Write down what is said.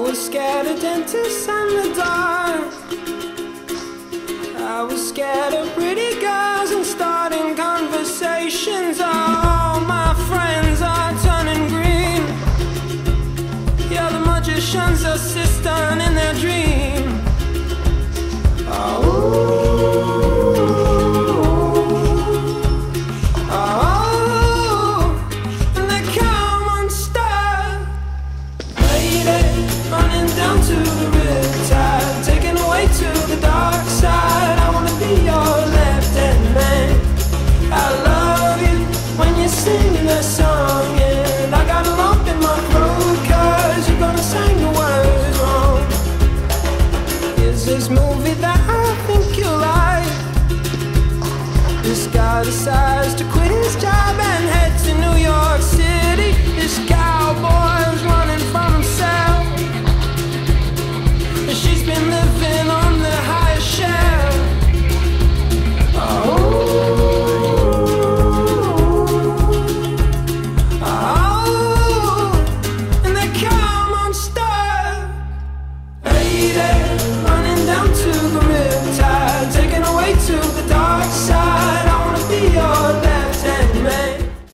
was scared of dentists and the dark. I was scared of pretty girls and starting conversations. All my friends are turning green. Yeah, the magician's assistant in their dream. Down to the riptide, taken away to the dark side. I wanna be your left-hand man. I love you when you're singing that song, yeah.